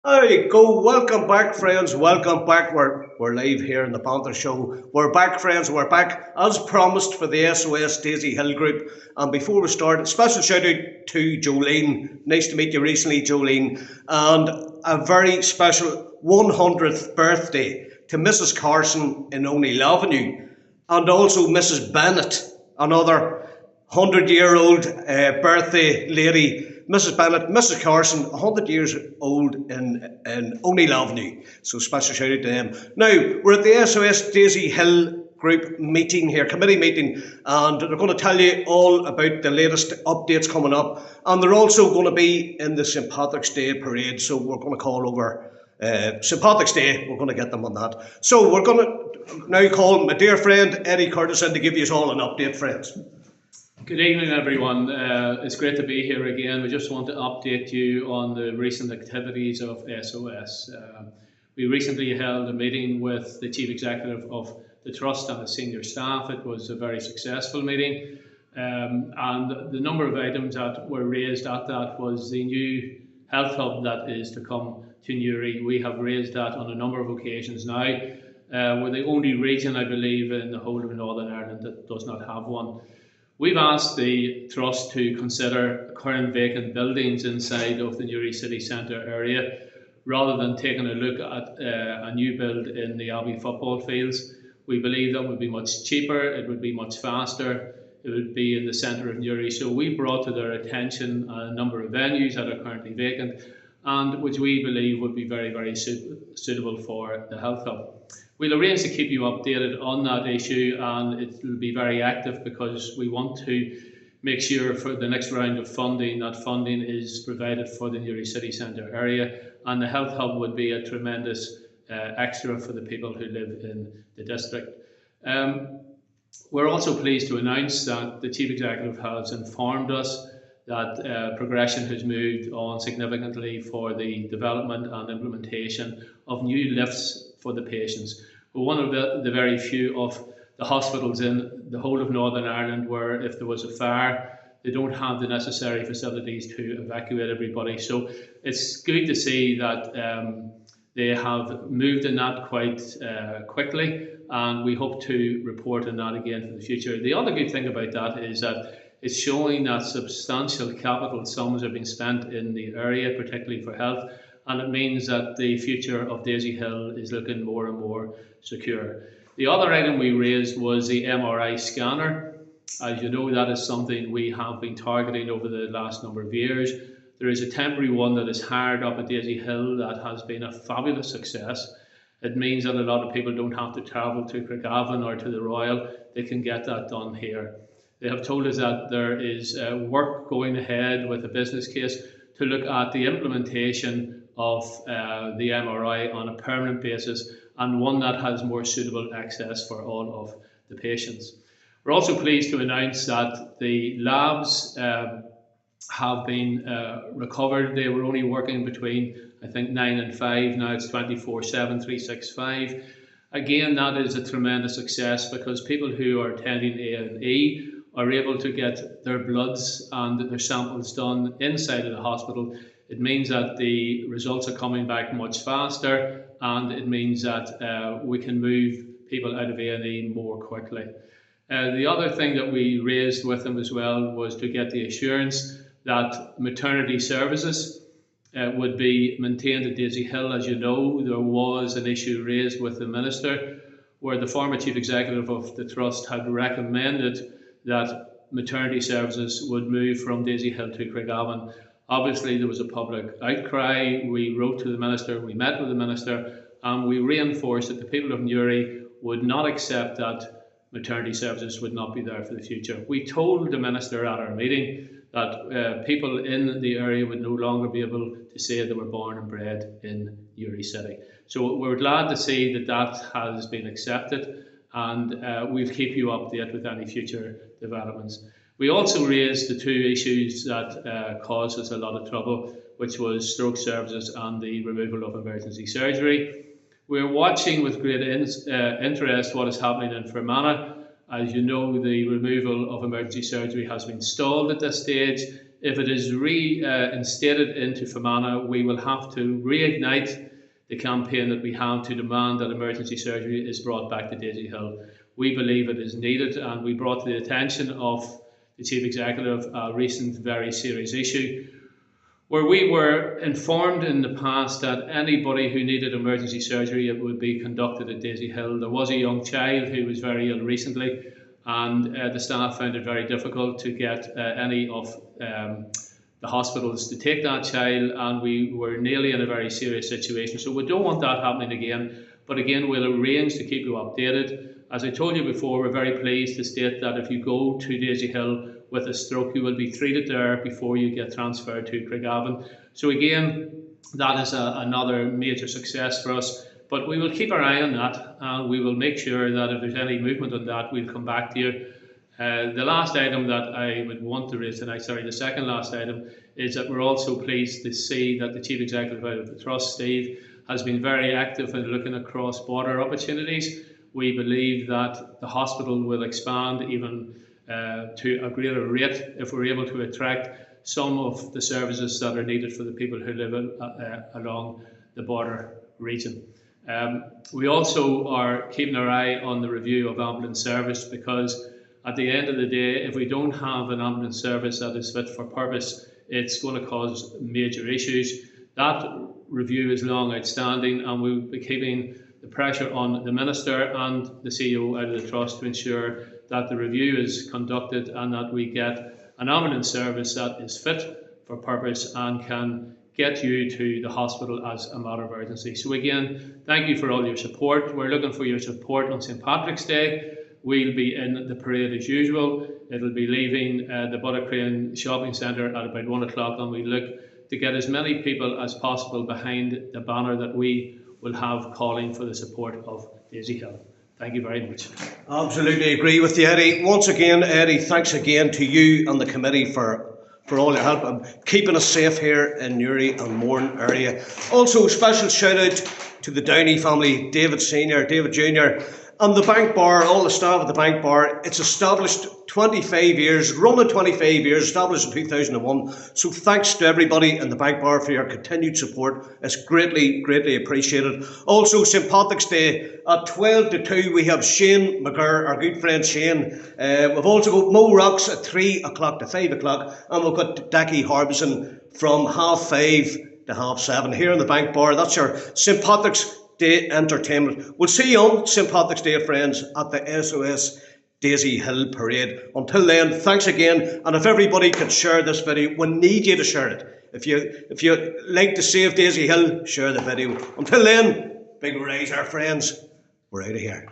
There you go. Welcome back, friends. Welcome back. We're live here in the Banter Show. We're back, friends. We're back as promised for the SOS Daisy Hill group. And before we start, a special shout out to Jolene. Nice to meet you recently, Jolene. And a very special 100th birthday to Mrs. Carson in O'Neill Avenue, and also Mrs. Bennett, another 100-year-old birthday lady. Mrs. Bennett, Mrs. Carson, 100 years old in O'Neill Avenue. So special shout out to them. Now, we're at the SOS Daisy Hill group meeting here, committee meeting, and they're going to tell you all about the latest updates coming up. And they're also going to be in the St. Patrick's Day parade, so we're going to call over St. Patrick's Day. We're going to get them on that. So we're going to now call my dear friend Eddie Curtis in to give you all an update, friends. Good evening, everyone. It's great to be here again. We just want to update you on the recent activities of SOS. We recently held a meeting with the Chief Executive of the Trust and the senior staff. It was a very successful meeting, and the number of items that were raised at that was the new health hub that is to come to Newry. We have raised that on a number of occasions now. We're the only region, I believe, in the whole of Northern Ireland that does not have one. We've asked the Trust to consider current vacant buildings inside of the Newry city centre area, rather than taking a look at a new build in the Abbey football fields. We believe that would be much cheaper, it would be much faster, it would be in the centre of Newry. So we brought to their attention a number of venues that are currently vacant, and which we believe would be very, very suitable for the health hub. We'll arrange to keep you updated on that issue, and it will be very active because we want to make sure for the next round of funding that funding is provided for the Newry city centre area, and the health hub would be a tremendous extra for the people who live in the district. We're also pleased to announce that the Chief Executive has informed us that progression has moved on significantly for the development and implementation of new lifts for the patients. We're one of the very few of the hospitals in the whole of Northern Ireland where if there was a fire, they don't have the necessary facilities to evacuate everybody. So it's good to see that they have moved in that quite quickly, and we hope to report on that again for the future. The other good thing about that is that it's showing that substantial capital sums are being spent in the area, particularly for health, and it means that the future of Daisy Hill is looking more and more secure. The other item we raised was the MRI scanner. As you know, that is something we have been targeting over the last number of years. There is a temporary one that is hired up at Daisy Hill that has been a fabulous success. It means that a lot of people don't have to travel to Craigavon or to the Royal. They can get that done here. They have told us that there is work going ahead with a business case to look at the implementation of the MRI on a permanent basis, and one that has more suitable access for all of the patients. We're also pleased to announce that the labs have been recovered. They were only working between, I think, 9 and 5. Now it's 24/7, 365. Again, that is a tremendous success because people who are attending A&E are able to get their bloods and their samples done inside of the hospital. It means that the results are coming back much faster, and it means that we can move people out of A&E more quickly. The other thing that we raised with them as well was to get the assurance that maternity services would be maintained at Daisy Hill. As you know, there was an issue raised with the Minister where the former Chief Executive of the Trust had recommended that maternity services would move from Daisy Hill to Craigavon. Obviously, there was a public outcry. We wrote to the Minister, we met with the Minister, and we reinforced that the people of Newry would not accept that maternity services would not be there for the future. We told the Minister at our meeting that people in the area would no longer be able to say they were born and bred in Newry City. So we're glad to see that that has been accepted, and we'll keep you updated with any future developments. We also raised the two issues that caused us a lot of trouble, which was stroke services and the removal of emergency surgery. We're watching with great interest what is happening in Fermanagh. As you know, the removal of emergency surgery has been stalled at this stage. if it is reinstated into Fermanagh, we will have to reignite the campaign that we have to demand that emergency surgery is brought back to Daisy Hill. We believe it is needed, and we brought to the attention of the Chief Executive a recent very serious issue where we were informed in the past that anybody who needed emergency surgery, it would be conducted at Daisy Hill. There was a young child who was very ill recently, and the staff found it very difficult to get any of the hospitals to take that child, and we were nearly in a very serious situation. So we don't want that happening again, but again, we'll arrange to keep you updated. As I told you before, we're very pleased to state that if you go to Daisy Hill with a stroke, you will be treated there before you get transferred to Craigavon. So again, that is another major success for us, but we will keep our eye on that, and we will make sure that if there's any movement on that, we'll come back to you. The last item that I would want to raise tonight, the second last item, is that we're also pleased to see that the Chief Executive of the Trust, Steve, has been very active in looking at cross-border opportunities. We believe that the hospital will expand even to a greater rate if we're able to attract some of the services that are needed for the people who live along the border region. We also are keeping our eye on the review of ambulance service, because at the end of the day, if we don't have an ambulance service that is fit for purpose, it's going to cause major issues. That review is long outstanding, and we'll be keeping the pressure on the Minister and the CEO out of the Trust to ensure that the review is conducted and that we get an ambulance service that is fit for purpose and can get you to the hospital as a matter of urgency. So again, thank you for all your support. We're looking for your support on St. Patrick's Day. We'll be in the parade as usual. It'll be leaving the Buttercrane Shopping Centre at about 1 o'clock, and we look to get as many people as possible behind the banner that we will have calling for the support of Daisy Hill. Thank you very much. Absolutely agree with you, Eddie. Once again, Eddie, thanks again to you and the committee for all your help and keeping us safe here in Newry and Mourne area. Also, special shout out to the Downey family, David Senior, David Junior, and the Bank Bar, all the staff at the Bank Bar. It's established 25 years, running 25 years, established in 2001. So thanks to everybody in the Bank Bar for your continued support. It's greatly, greatly appreciated. Also, St. Patrick's Day at 12 to 2, we have Shane McGurr, our good friend Shane. We've also got Mo Rocks at 3 o'clock to 5 o'clock, and we've got Dackie Harbison from 5:30 to 7:30 here in the Bank Bar. That's your St. Patrick's Day entertainment. We'll see you on St. Patrick's Day, friends, at the SOS Daisy Hill Parade. Until then, thanks again, and if everybody could share this video, we need you to share it. If you like to save Daisy Hill, share the video. Until then, big rise, our friends. We're out of here.